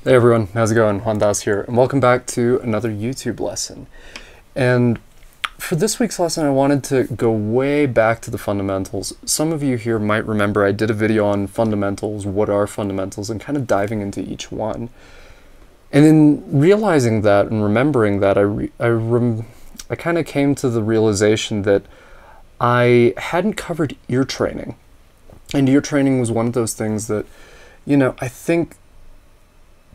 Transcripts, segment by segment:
Hey everyone, how's it going? Juan Dhas here, and welcome back to another YouTube lesson. And for this week's lesson, I wanted to go way back to the fundamentals. Some of you here might remember I did a video on fundamentals, what are fundamentals, and kind of diving into each one. And in realizing that and remembering that, I kind of came to the realization that I hadn't covered ear training. And ear training was one of those things that, you know, I think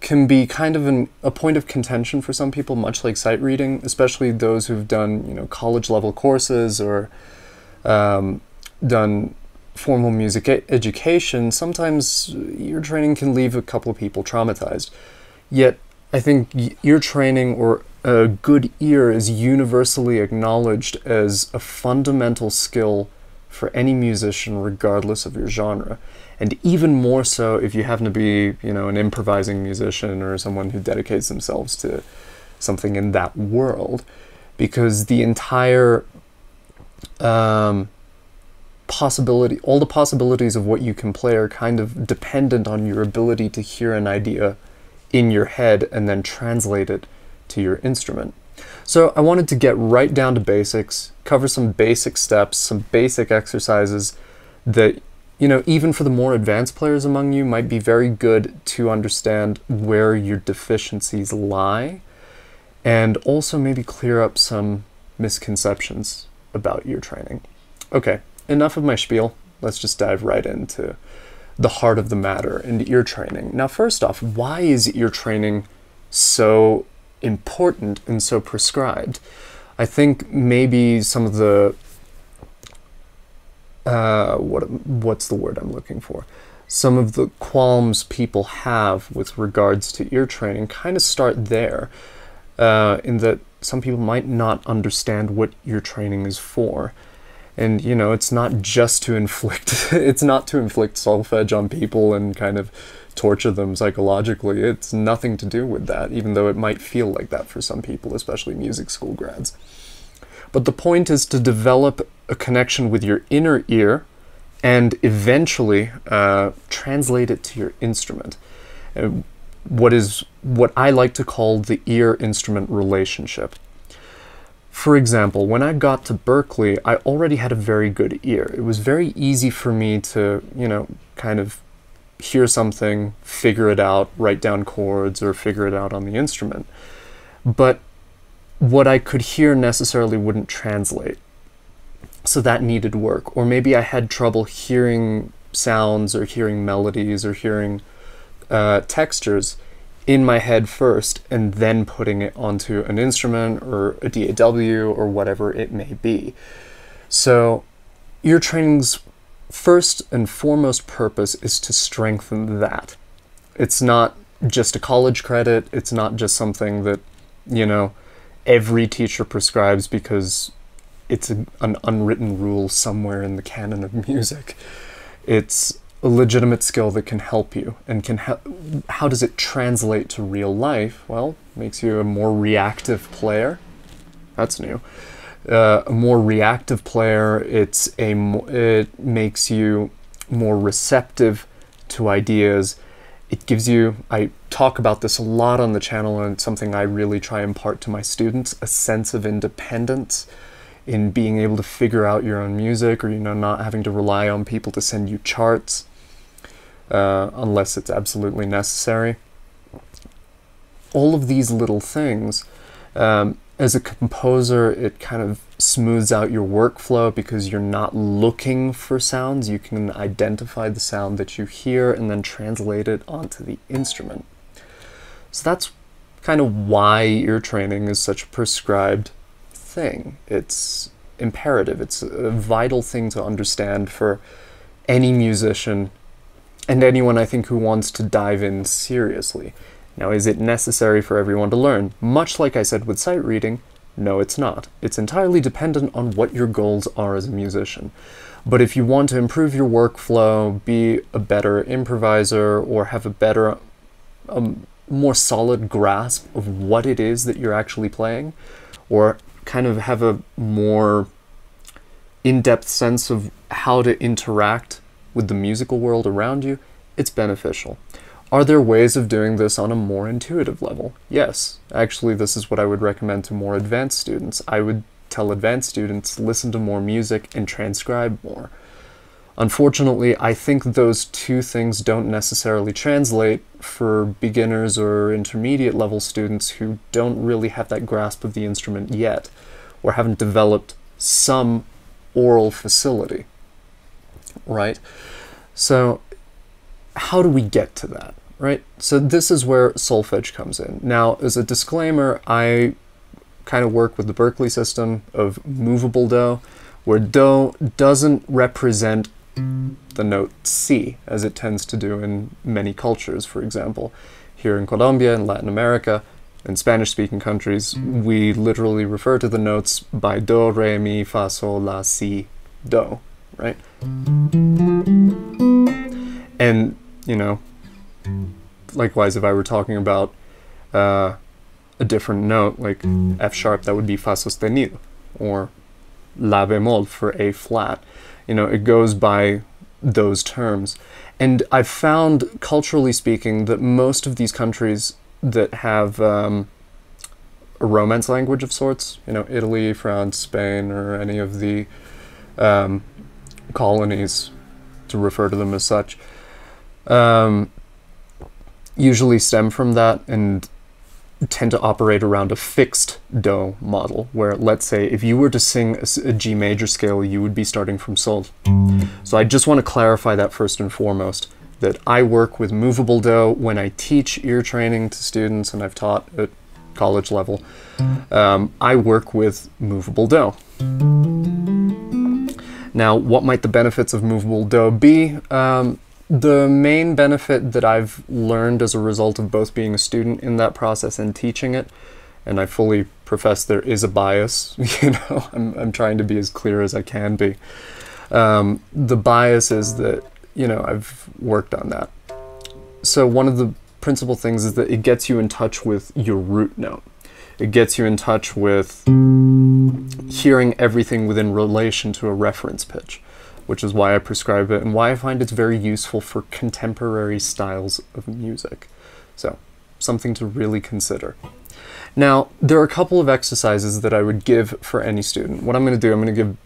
can be kind of a point of contention for some people, much like sight reading, especially those who've done, you know, college level courses or done formal music education. Sometimes ear training can leave a couple of people traumatized. Yet I think ear training, or a good ear, is universally acknowledged as a fundamental skill for any musician, regardless of your genre. And even more so if you happen to be, you know, an improvising musician or someone who dedicates themselves to something in that world, because the entire possibility, all the possibilities of what you can play are kind of dependent on your ability to hear an idea in your head and then translate it to your instrument. So I wanted to get right down to basics, cover some basic steps, some basic exercises that, you know, even for the more advanced players among you, might be very good to understand where your deficiencies lie, and also maybe clear up some misconceptions about ear training. Okay, enough of my spiel. Let's just dive right into the heart of the matter and ear training. Now, first off, why is ear training so important and so prescribed? I think maybe some of the what's the word I'm looking for? Some of the qualms people have with regards to ear training kind of start there, in that some people might not understand what ear training is for. And, you know, it's not just to inflict, it's not to inflict solfege on people and kind of torture them psychologically. It's nothing to do with that, even though it might feel like that for some people, especially music school grads. But the point is to develop a connection with your inner ear and eventually translate it to your instrument. What I like to call the ear-instrument relationship. For example, when I got to Berkeley, I already had a very good ear. It was very easy for me to, you know, kind of hear something, figure it out, write down chords, or figure it out on the instrument. But what I could hear necessarily wouldn't translate. So that needed work. Or maybe I had trouble hearing sounds or hearing melodies or hearing textures in my head first and then putting it onto an instrument or a DAW or whatever it may be. So ear training's first and foremost purpose is to strengthen that. It's not just a college credit. It's not just something that, you know, every teacher prescribes because it's an unwritten rule somewhere in the canon of music. It's a legitimate skill that can help you, and how does it translate to real life? Well, it makes you a more reactive player. That's new. A more reactive player. It makes you more receptive to ideas. It gives you, I talk about this a lot on the channel, and it's something I really try and impart to my students, a sense of independence in being able to figure out your own music, or, you know, not having to rely on people to send you charts unless it's absolutely necessary. All of these little things, as a composer, it kind of smooths out your workflow because you're not looking for sounds. You can identify the sound that you hear and then translate it onto the instrument. So that's kind of why ear training is such a prescribed thing. It's imperative. It's a vital thing to understand for any musician and anyone, I think, who wants to dive in seriously. Now, is it necessary for everyone to learn? Much like I said with sight reading, no, it's not. It's entirely dependent on what your goals are as a musician. But if you want to improve your workflow, be a better improviser, or have a better, more solid grasp of what it is that you're actually playing, or kind of have a more in-depth sense of how to interact with the musical world around you, it's beneficial. Are there ways of doing this on a more intuitive level? Yes. Actually, this is what I would recommend to more advanced students. I would tell advanced students, listen to more music and transcribe more. Unfortunately, I think those two things don't necessarily translate for beginners or intermediate level students who don't really have that grasp of the instrument yet, or haven't developed some oral facility, right? So how do we get to that, right? So this is where solfege comes in. Now, as a disclaimer, I kind of work with the Berklee system of movable do, where do doesn't represent the note C, as it tends to do in many cultures. For example, here in Colombia, in Latin America, in Spanish-speaking countries, we literally refer to the notes by do, re, mi, fa, sol, la, si, do, right? And, you know, likewise, if I were talking about a different note, like F sharp, that would be fa sostenido, or la bemol for A flat. You know, it goes by those terms. And I've found, culturally speaking, that most of these countries that have a Romance language of sorts, you know, Italy, France, Spain, or any of the colonies, to refer to them as such, usually stem from that and tend to operate around a fixed do model, where, let's say, if you were to sing a G major scale, you would be starting from sol. So I just want to clarify that first and foremost, that I work with movable do when I teach ear training to students, and I've taught at college level. I work with movable do. Now, what might the benefits of movable do be? The main benefit that I've learned as a result of both being a student in that process and teaching it, and I fully profess there is a bias, you know, I'm trying to be as clear as I can be. The bias is that, you know, I've worked on that. So one of the principal things is that it gets you in touch with your root note. It gets you in touch with hearing everything within relation to a reference pitch, which is why I prescribe it and why I find it's very useful for contemporary styles of music. So, something to really consider. Now, there are a couple of exercises that I would give for any student. What I'm going to do, I'm going to give,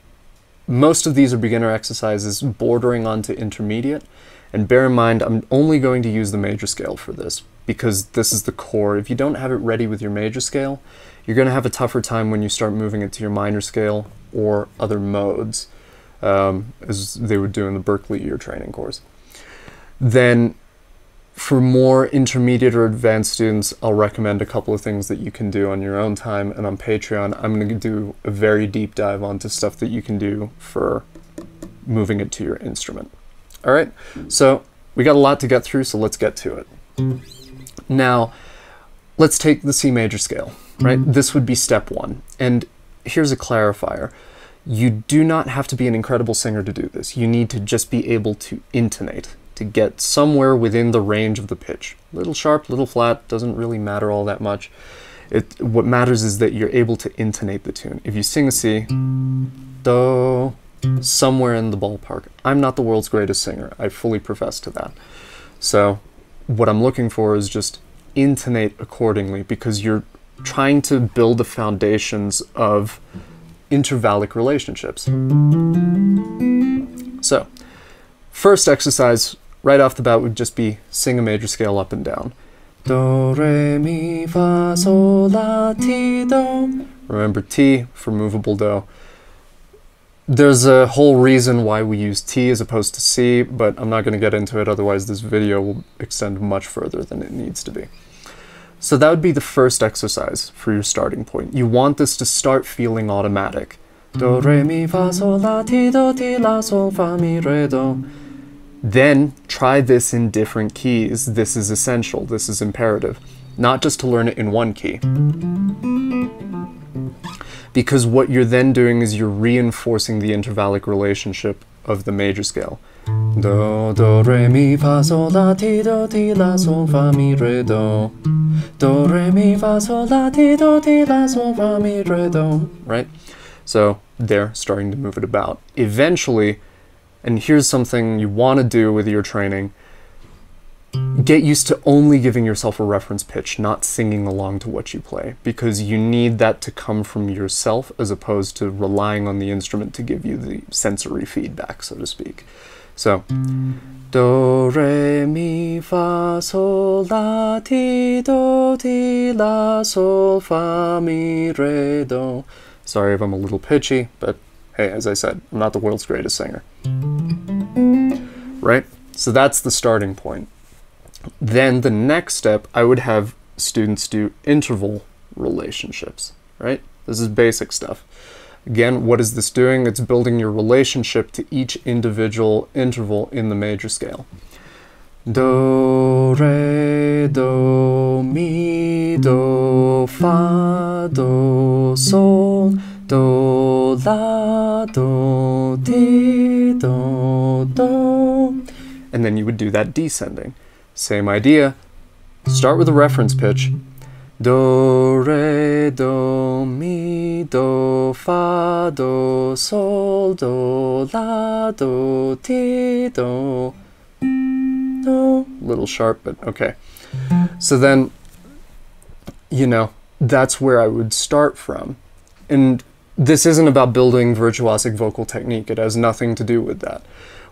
most of these are beginner exercises bordering onto intermediate, and bear in mind, I'm only going to use the major scale for this, because this is the core. If you don't have it ready with your major scale, you're going to have a tougher time when you start moving it to your minor scale or other modes, as they would do in the Berklee ear training course. Then, for more intermediate or advanced students, I'll recommend a couple of things that you can do on your own time, and on Patreon, I'm going to do a very deep dive onto stuff that you can do for moving it to your instrument. All right, so we got a lot to get through, so let's get to it. Now, let's take the C major scale. right? This would be step one. And here's a clarifier. You do not have to be an incredible singer to do this. You need to just be able to intonate, to get somewhere within the range of the pitch. Little sharp, little flat, doesn't really matter all that much. What matters is that you're able to intonate the tune. If you sing a C, do, somewhere in the ballpark. I'm not the world's greatest singer. I fully profess to that. So what I'm looking for is just intonate accordingly, because you're trying to build the foundations of intervallic relationships. So, first exercise right off the bat would just be sing a major scale up and down. Do, re, mi, fa, sol, la, ti, do. Remember T for movable do. There's a whole reason why we use T as opposed to C, but I'm not going to get into it, otherwise this video will extend much further than it needs to be. So that would be the first exercise for your starting point. You want this to start feeling automatic. Do, re, mi, fa, sol, la, ti, la, sol, fa, mi, re, do. Then try this in different keys. This is essential. This is imperative. Not just to learn it in one key. Because what you're then doing is you're reinforcing the intervallic relationship of the major scale. Do, do, re, mi, fa, sol, la, ti, la, sol, fa, mi, re, do. Do, re, mi, fa, sol, la, ti, la, sol, fa, mi, re, do. Right? So there, starting to move it about. Eventually, and here's something you want to do with your training, get used to only giving yourself a reference pitch, not singing along to what you play, because you need that to come from yourself as opposed to relying on the instrument to give you the sensory feedback, so to speak. So, do, re, mi, fa, sol, la, ti, la, sol, fa, mi, re, do. Sorry if I'm a little pitchy, but hey, as I said, I'm not the world's greatest singer. Right? So that's the starting point. Then the next step, I would have students do interval relationships, right? This is basic stuff. Again, what is this doing? It's building your relationship to each individual interval in the major scale. Do, re, do, mi, do, fa, do, sol, do, la, do, ti, do. And then you would do that descending. Same idea. Start with a reference pitch. Do, re, do, mi, do, fa, do, sol, do, la, do, ti, do. Little sharp, but okay. So then, you know, that's where I would start from. And this isn't about building virtuosic vocal technique. It has nothing to do with that.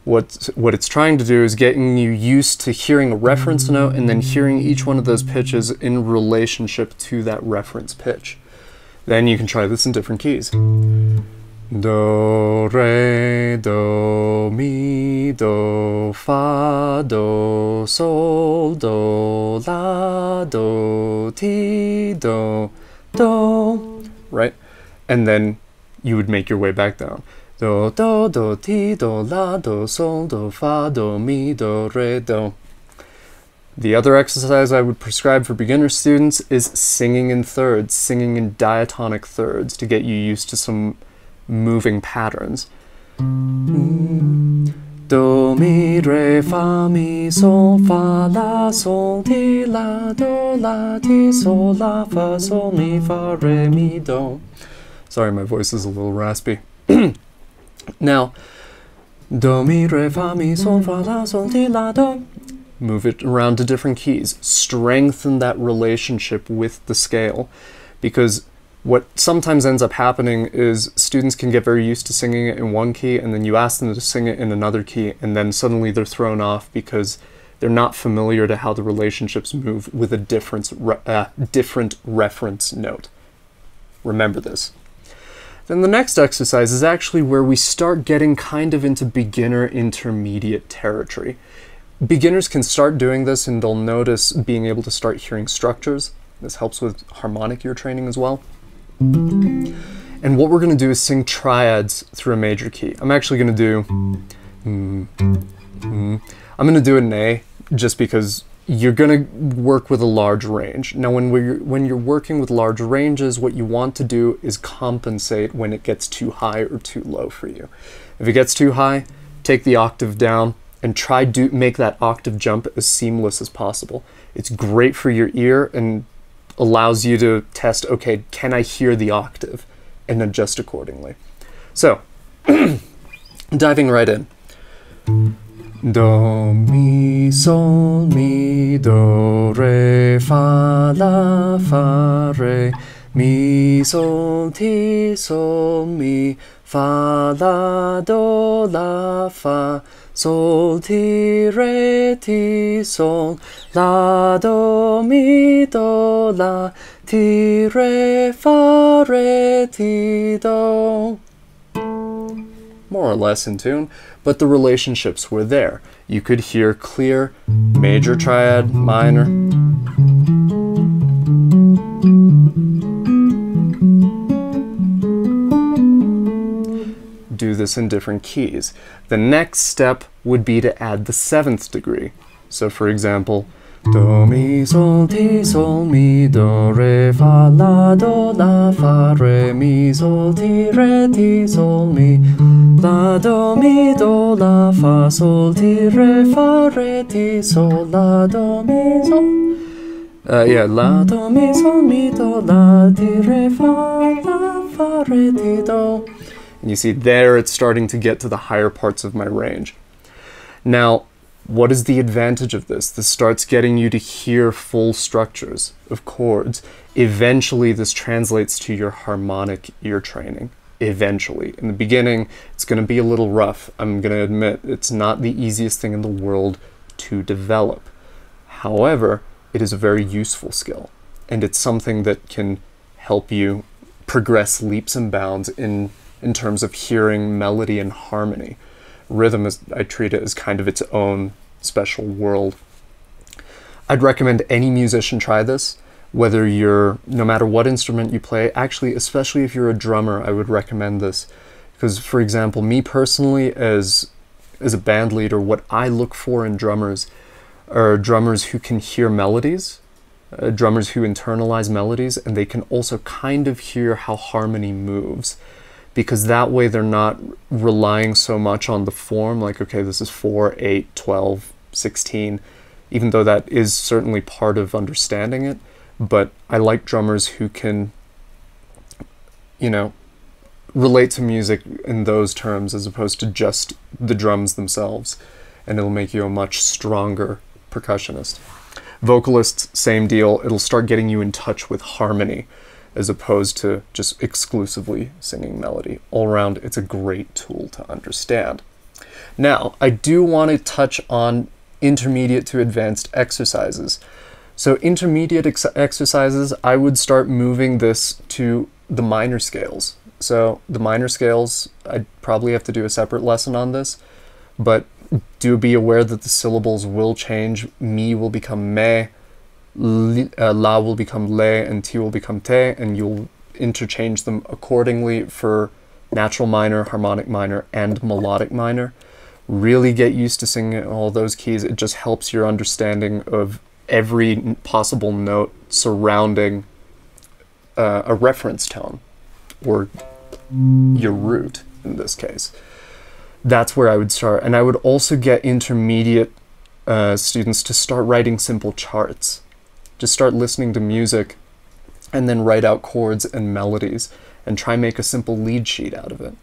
What it's trying to do is getting you used to hearing a reference note and then hearing each one of those pitches in relationship to that reference pitch. Then you can try this in different keys. Do, re, do, mi, do, fa, do, sol, do, la, do, ti, do. Right? And then you would make your way back down. Do, do, do, ti, do, la, do, sol, do, fa, do, mi, do, re, do. The other exercise I would prescribe for beginner students is singing in thirds, singing in diatonic thirds to get you used to some moving patterns. Do, mi, re, fa, mi, sol, fa, la, sol, ti, la, ti, sol, la, fa, sol, mi, fa, re, mi, do. Sorry, my voice is a little raspy. Now, do, mi, re, fa, mi, sol, fa, la, sol, ti, la, do. Move it around to different keys. Strengthen that relationship with the scale, because what sometimes ends up happening is students can get very used to singing it in one key, and then you ask them to sing it in another key, and then suddenly they're thrown off because they're not familiar to how the relationships move with a different reference note. Remember this. Then the next exercise is actually where we start getting kind of into beginner intermediate territory. Beginners can start doing this and they'll notice being able to start hearing structures. This helps with harmonic ear training as well. And what we're going to do is sing triads through a major key. I'm actually going to do I'm going to do an A just because you're going to work with a large range. Now, when you're working with large ranges, what you want to do is compensate when it gets too high or too low for you. If it gets too high, take the octave down and try to make that octave jump as seamless as possible. It's great for your ear and allows you to test, okay, can I hear the octave, and adjust accordingly. So, diving right in. Do, mi, sol, mi, do, re, fa, la, re, mi, sol, ti, sol, mi, fa, la, do, la, fa, sol, ti, re, ti, sol, la, do, mi, do, la, ti, re, fa, re, ti, do. More or less in tune, but the relationships were there. You could hear clear major triad, minor. Do this in different keys. The next step would be to add the 7th degree. So for example, do, mi, sol, ti, sol, mi, do, re, fa, re, mi, sol, ti, sol, mi, la, do, mi, do, la, fa, sol, ti, re, ti, sol, la, do, mi, sol. La, do, mi, sol, mi, do, la, ti, re, fa, re, ti, do. And you see there it's starting to get to the higher parts of my range. Now, what is the advantage of this? This starts getting you to hear full structures of chords. Eventually, this translates to your harmonic ear training. Eventually. In the beginning, it's going to be a little rough. I'm going to admit it's not the easiest thing in the world to develop. However, it is a very useful skill, and it's something that can help you progress leaps and bounds in terms of hearing melody and harmony. Rhythm, I treat it as kind of its own special world. I'd recommend any musician try this, whether no matter what instrument you play. Actually, especially if you're a drummer, I would recommend this. Because, for example, me personally, as a band leader, what I look for in drummers are drummers who can hear melodies, drummers who internalize melodies, and they can also kind of hear how harmony moves. Because that way they're not relying so much on the form, like, okay, this is 4, 8, 12, 16, even though that is certainly part of understanding it. But I like drummers who can, relate to music in those terms as opposed to just the drums themselves. And it'll make you a much stronger percussionist. Vocalists, same deal. It'll start getting you in touch with harmony, as opposed to just exclusively singing melody. All around, it's a great tool to understand. Now, I do want to touch on intermediate to advanced exercises. So intermediate exercises, I would start moving this to the minor scales. So the minor scales, I'd probably have to do a separate lesson on this, but do be aware that the syllables will change. Mi will become me, la will become le, and ti will become te, and you'll interchange them accordingly for natural minor, harmonic minor, and melodic minor. Really get used to singing all those keys. It just helps your understanding of every possible note surrounding a reference tone, or your root in this case. That's where I would start. And I would also get intermediate students to start writing simple charts. Just start listening to music and then write out chords and melodies and try and make a simple lead sheet out of it.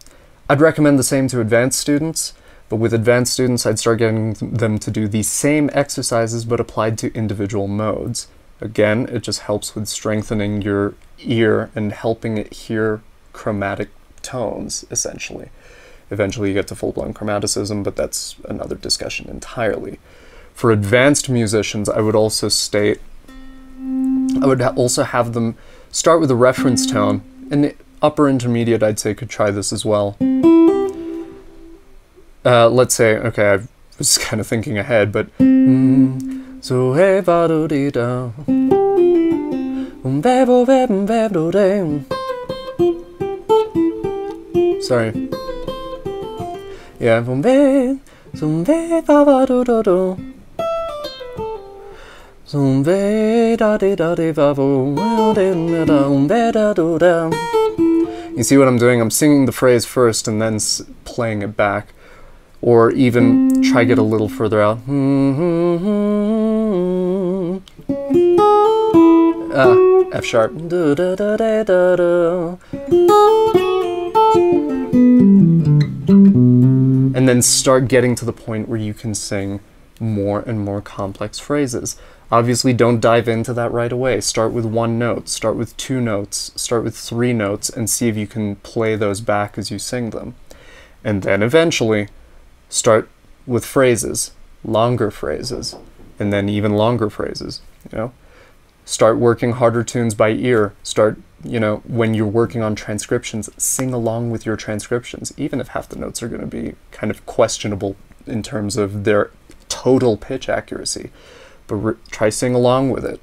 I'd recommend the same to advanced students, but with advanced students I'd start getting them to do these same exercises but applied to individual modes. Again, it just helps with strengthening your ear and helping it hear chromatic tones, essentially. Eventually you get to full-blown chromaticism, but that's another discussion entirely. For advanced musicians, I would also have them start with a reference tone, and the upper intermediate, I'd say, could try this as well. Let's say, okay, I was kind of thinking ahead, but so hey va do di da sorry. Yeah, You see what I'm doing? I'm singing the phrase first and then playing it back. Or even try get a little further out. F sharp. And then start getting to the point where you can sing more and more complex phrases. Obviously, don't dive into that right away. Start with one note, start with two notes, start with three notes, and see if you can play those back as you sing them. And then eventually, start with phrases, longer phrases, and then even longer phrases, you know? Start working harder tunes by ear. Start, you know, when you're working on transcriptions, sing along with your transcriptions, even if half the notes are going to be kind of questionable in terms of their total pitch accuracy. But try sing along with it.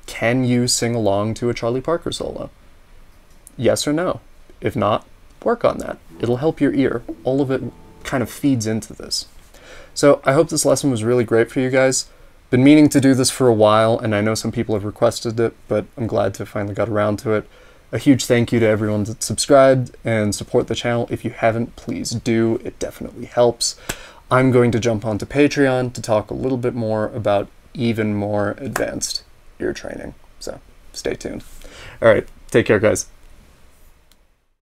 Can you sing along to a Charlie Parker solo? Yes or no? If not, work on that. It'll help your ear. All of it kind of feeds into this. So I hope this lesson was really great for you guys. Been meaning to do this for a while, and I know some people have requested it, but I'm glad to finally got around to it. A huge thank you to everyone that subscribed and support the channel. If you haven't, please do. It definitely helps. I'm going to jump onto Patreon to talk a little bit more about even more advanced ear training. So stay tuned. All right, take care, guys.